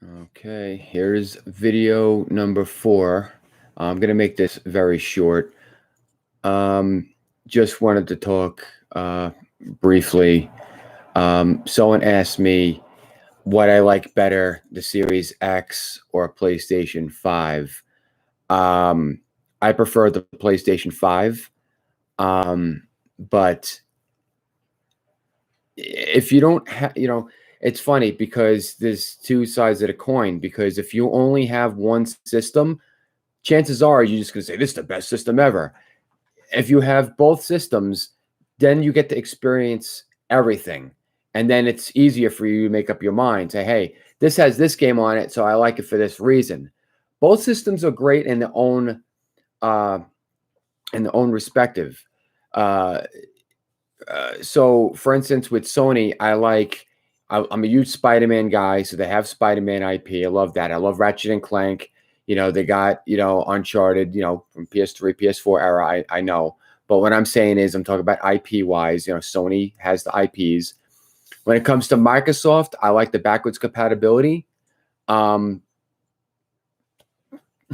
Okay, here's video number 4. I'm going to make this very short. Um, just wanted to talk briefly. Someone asked me what I like better, the Series X or PlayStation 5. I prefer the PlayStation 5. But if you don't have, it's funny because there's two sides of the coin. Because if you only have one system, chances are you're just going to say, this is the best system ever. If you have both systems, then you get to experience everything. And then it's easier for you to make up your mind. Say, hey, this has this game on it, so I like it for this reason. Both systems are great uh, in their own respective. Uh, so, for instance, with Sony, I'm a huge Spider-Man guy, so they have Spider-Man IP. I love that. I love Ratchet and Clank. They got, Uncharted, from PS3, PS4 era. I know. But what I'm saying is I'm talking about IP wise, Sony has the IPs. When it comes to Microsoft, I like the backwards compatibility. Um,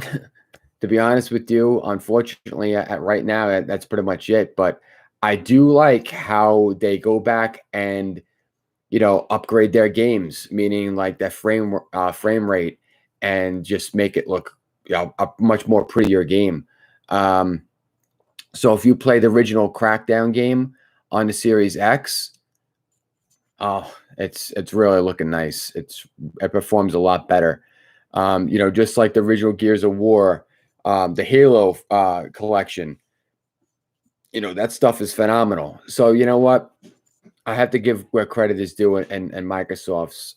to be honest with you, unfortunately, at right now, that's pretty much it. But I do like how they go back and upgrade their games, meaning like that frame rate, and just make it look a much more prettier game. So if you play the original Crackdown game on the Series X, oh, it's really looking nice. It performs a lot better. Just like the original Gears of War, the Halo collection. That stuff is phenomenal. So you know what? I have to give where credit is due, and Microsoft's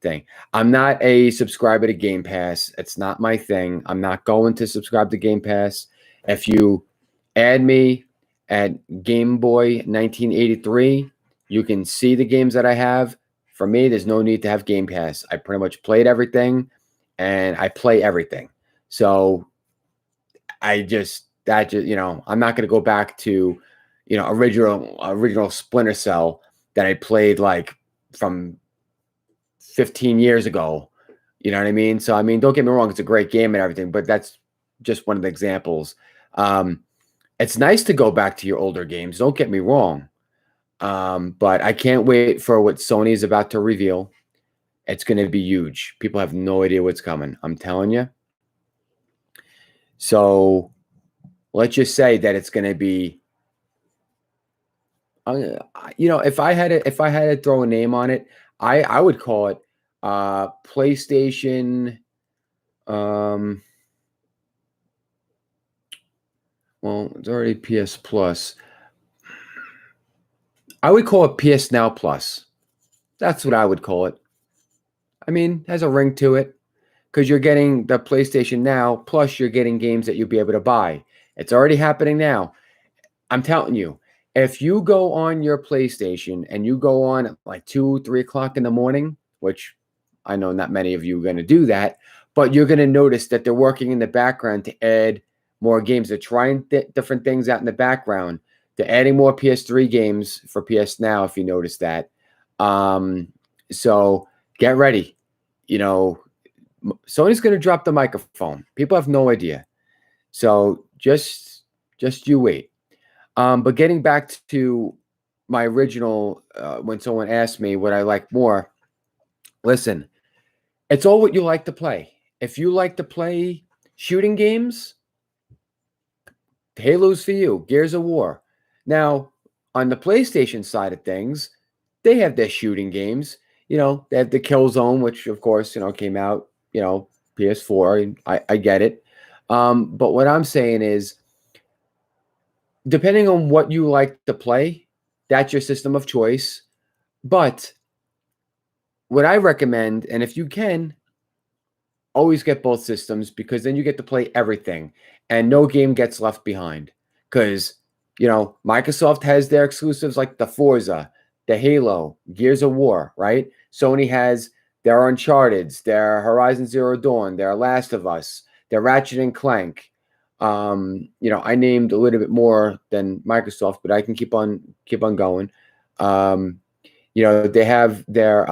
thing. I'm not a subscriber to Game Pass. It's not my thing. I'm not going to subscribe to Game Pass. If you add me at Game Boy 1983, you can see the games that I have. For me, there's no need to have Game Pass. I pretty much played everything, and I play everything. So I'm not going to go back to original Splinter Cell that I played like from 15 years ago. You know what I mean? So I mean, don't get me wrong, it's a great game and everything, but that's just one of the examples. It's nice to go back to your older games, don't get me wrong. But I can't wait for what Sony is about to reveal. It's going to be huge. People have no idea what's coming. I'm telling you. So let's just say that it's going to be, if I had to throw a name on it, I would call it PlayStation. Well, it's already PS Plus. I would call it PS Now Plus. That's what I would call it. I mean, it has a ring to it because you're getting the PlayStation Now, plus you're getting games that you'll be able to buy. It's already happening now. I'm telling you, if you go on your PlayStation and you go on at like 2, 3 o'clock in the morning, which I know not many of you are going to do that, but you're going to notice that they're working in the background to add more games. They're trying different things out in the background. They're adding more PS3 games for PS Now, if you notice that. So get ready. Sony's going to drop the microphone. People have no idea. So just you wait. But getting back to my original, when someone asked me what I like more, listen, it's all what you like to play. If you like to play shooting games, Halo's for you. Gears of War. Now, on the PlayStation side of things, they have their shooting games. They have the Killzone, which of course, came out, PS4. I get it. But what I'm saying is, depending on what you like to play, that's your system of choice. But what I recommend, and if you can, always get both systems, because then you get to play everything and no game gets left behind. Because, Microsoft has their exclusives like the Forza, the Halo, Gears of War, right? Sony has their Uncharted's, their Horizon Zero Dawn, their Last of Us, their Ratchet and Clank. I named a little bit more than Microsoft, but I can keep on going. They have their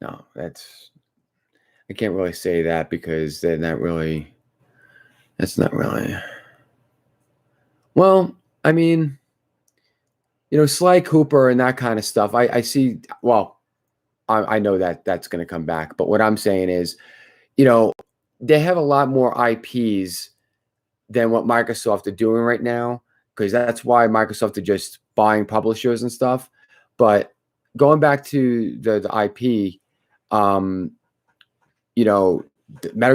now no, I can't really say that because they're not really. That's not really. Well, I mean, Sly Cooper and that kind of stuff. I see. Well, I know that that's going to come back, but what I'm saying is, they have a lot more IPs than what Microsoft are doing right now, because that's why Microsoft are just buying publishers and stuff. But going back to the IP, Metal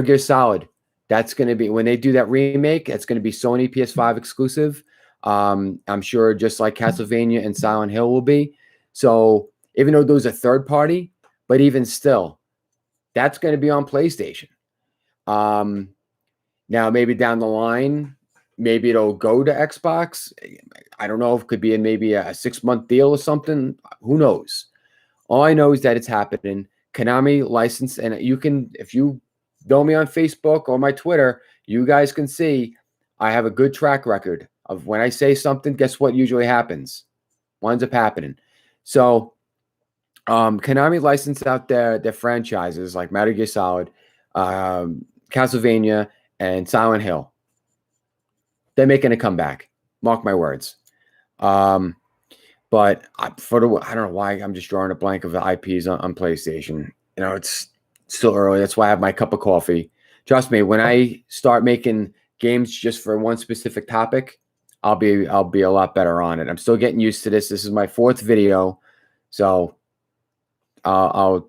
Gear Solid, that's going to be, when they do that remake, it's going to be Sony PS5 exclusive. I'm sure just like Castlevania and Silent Hill will be. So even though those are third party, but even still, that's going to be on PlayStation. Now maybe down the line, maybe it'll go to Xbox. I don't know if it could be in maybe a 6-month deal or something. Who knows? All I know is that it's happening. Konami licensed, and you can, if you know me on Facebook or my Twitter, you guys can see I have a good track record of when I say something, guess what usually happens? Winds up happening. So Konami licensed out their franchises like Metal Gear Solid, Castlevania, and Silent Hill. They're making a comeback. Mark my words. But I don't know why I'm just drawing a blank of the IPs on PlayStation. It's still early. That's why I have my cup of coffee. Trust me, when I start making games just for one specific topic, I'll be a lot better on it. I'm still getting used to this. This is my 4th video, so God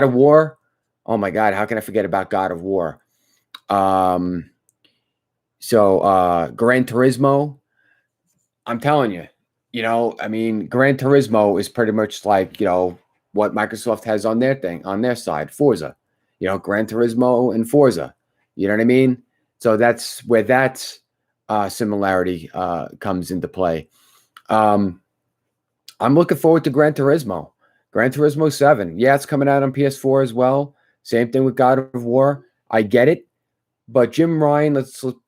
of War. Oh my God, how can I forget about God of War? Gran Turismo. I'm telling you, Gran Turismo is pretty much like, what Microsoft has on their side, Forza. Gran Turismo and Forza. You know what I mean? So that's where that similarity comes into play. I'm looking forward to Gran Turismo. Gran Turismo 7. Yeah, it's coming out on PS4 as well. Same thing with God of War. I get it. But Jim Ryan,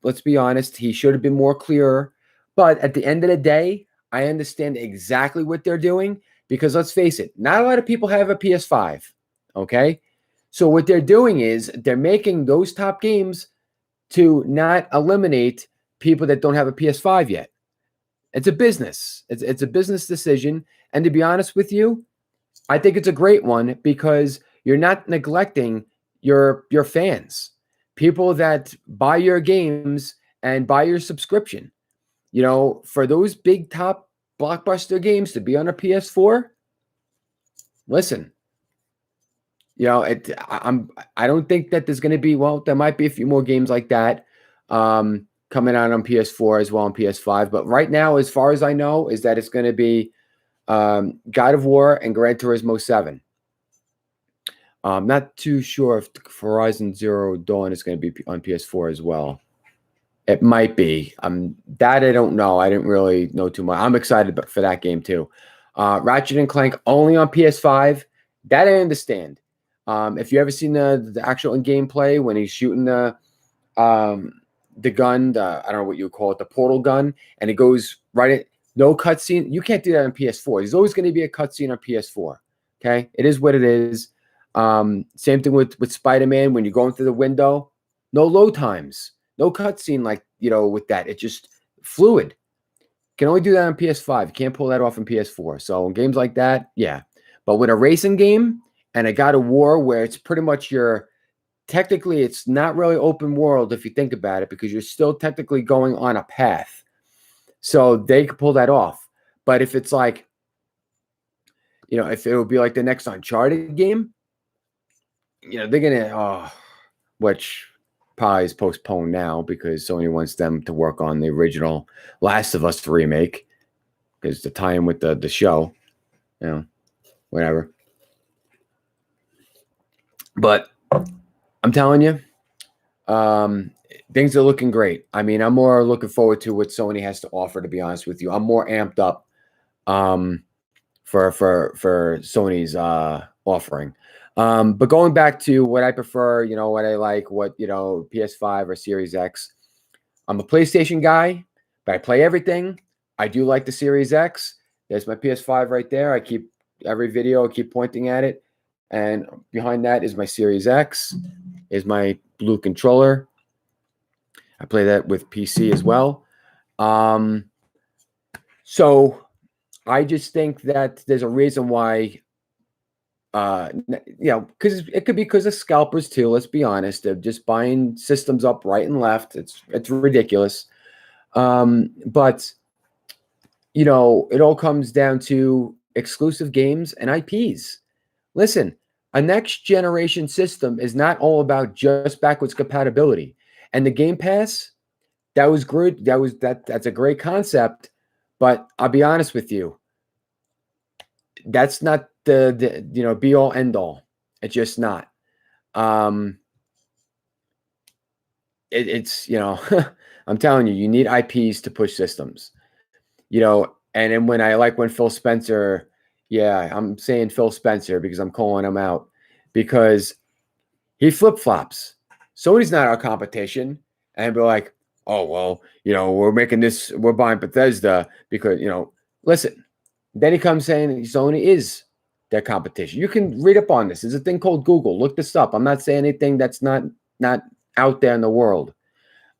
let's be honest, he should have been more clearer. But at the end of the day, I understand exactly what they're doing, because let's face it, not a lot of people have a PS5. Okay? So what they're doing is they're making those top games to not eliminate people that don't have a PS5 yet. It's a business. It's a business decision. And to be honest with you, I think it's a great one, because you're not neglecting your fans, people that buy your games and buy your subscription. For those big top blockbuster games to be on a PS4, listen, I don't think that there's going to be, well, there might be a few more games like that coming out on PS4 as well, on PS5. But right now, as far as I know, is that it's going to be God of War and Gran Turismo 7. I'm not too sure if Horizon Zero Dawn is going to be on PS4 as well. It might be. That I don't know. I didn't really know too much. I'm excited for that game too. Ratchet and Clank only on PS5. That I understand. If you ever seen the actual gameplay when he's shooting the gun, I don't know what you would call it, the portal gun, and it goes right in. No cutscene. You can't do that on PS4. There's always going to be a cutscene on PS4. Okay, it is what it is. Same thing with Spider-Man. When you're going through the window, no load times, no cutscene with that. It's just fluid. You can only do that on PS5. You can't pull that off on PS4. So in games like that, yeah. But with a racing game and a God of War, where it's pretty much technically it's not really open world if you think about it, because you're still technically going on a path. So they could pull that off. But if it's like, if it would be like the next Uncharted game, they're gonna, which probably is postponed now because Sony wants them to work on the original Last of Us remake, because to tie in with the show, whatever. But I'm telling you, things are looking great. I mean, I'm more looking forward to what Sony has to offer, to be honest with you. I'm more amped up for Sony's offering. But going back to what I prefer, what I like, what, PS5 or Series X. I'm a PlayStation guy, but I play everything. I do like the Series X. There's my PS5 right there. I keep every video, I keep pointing at it. And behind that is my Series X, is my blue controller. I play that with PC as well. So I just think that there's a reason why, because it could be because of scalpers too. Let's be honest; they're just buying systems up right and left. It's ridiculous. But it all comes down to exclusive games and IPs. Listen, a next generation system is not all about just backwards compatibility. And the Game Pass, that was good. That's a great concept. But I'll be honest with you, that's not the be all end all. It's just not. It's I'm telling you, you need IPs to push systems. And then when Phil Spencer, I'm saying Phil Spencer because I'm calling him out because he flip-flops. Sony's not our competition. And we're like, oh, well, we're buying Bethesda because, listen. Then he comes saying Sony is their competition. You can read up on this. There's a thing called Google. Look this up. I'm not saying anything that's not out there in the world.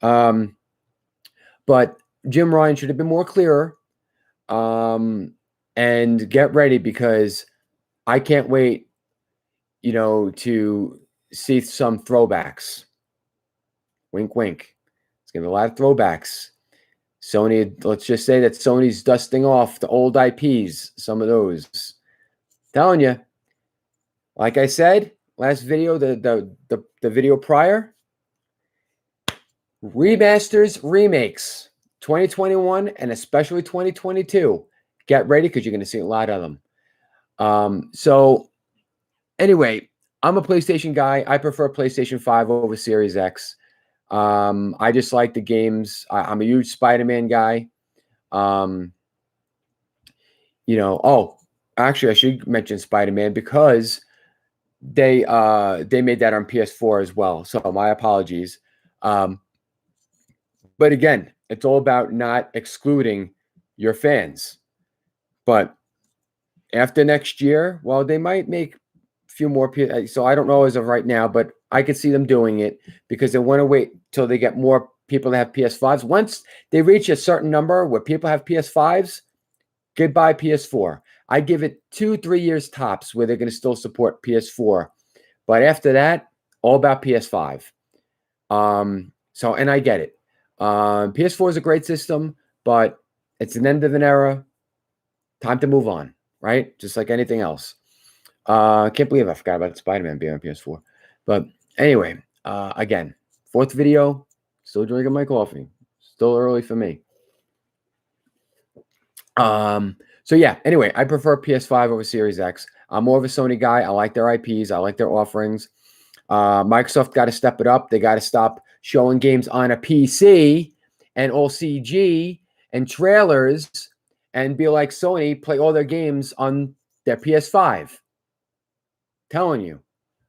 But Jim Ryan should have been more clearer. And get ready because I can't wait, to see some throwbacks. Wink, wink. It's going to be a lot of throwbacks. Sony, let's just say that Sony's dusting off the old IPs, some of those. Telling you, like I said, last video, the video prior, remasters, remakes, 2021 and especially 2022. Get ready because you're going to see a lot of them. So anyway, I'm a PlayStation guy. I prefer PlayStation 5 over Series X. I just like the games. I'm a huge Spider-Man guy. Actually, I should mention Spider-Man because they made that on PS4 as well. So my apologies. But again, it's all about not excluding your fans. But after next year, well, they might make a few more. So I don't know as of right now, but I could see them doing it because they want to wait till they get more people that have PS5s. Once they reach a certain number where people have PS5s, goodbye PS4. I give it 2-3 years tops where they're going to still support PS4. But after that, all about PS5. And I get it. PS4 is a great system, but it's an end of an era. Time to move on, right? Just like anything else. I can't believe I forgot about Spider-Man being on PS4. But anyway, again, fourth video, still drinking my coffee. Still early for me. So yeah, anyway, I prefer PS5 over Series X. I'm more of a Sony guy. I like their IPs. I like their offerings. Microsoft got to step it up. They got to stop showing games on a PC and all CG and trailers and be like Sony, play all their games on their PS5. Telling you,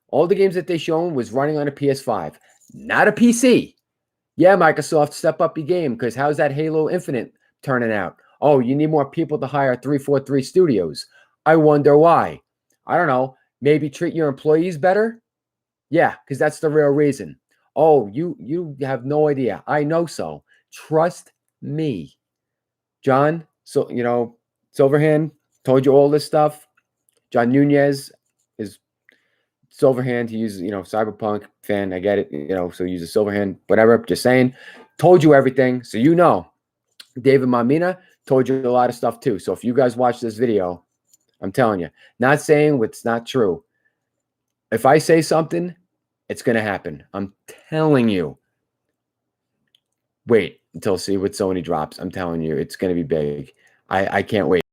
all the games that they shown was running on a PS5, not a PC. Yeah, Microsoft, step up your game because how's that Halo Infinite turning out? Oh, you need more people to hire 343 Studios. I wonder why. I don't know. Maybe treat your employees better? Yeah, because that's the real reason. Oh, you have no idea. I know so. Trust me. John, Silverhand told you all this stuff. John Nunez is Silverhand. He uses, Cyberpunk fan. I get it, so he uses Silverhand, whatever. Just saying. Told you everything. So David Mamina told you a lot of stuff too. So if you guys watch this video, I'm telling you, not saying what's not true. If I say something, it's going to happen. I'm telling you. Wait until see what Sony drops. I'm telling you, it's going to be big. I can't wait.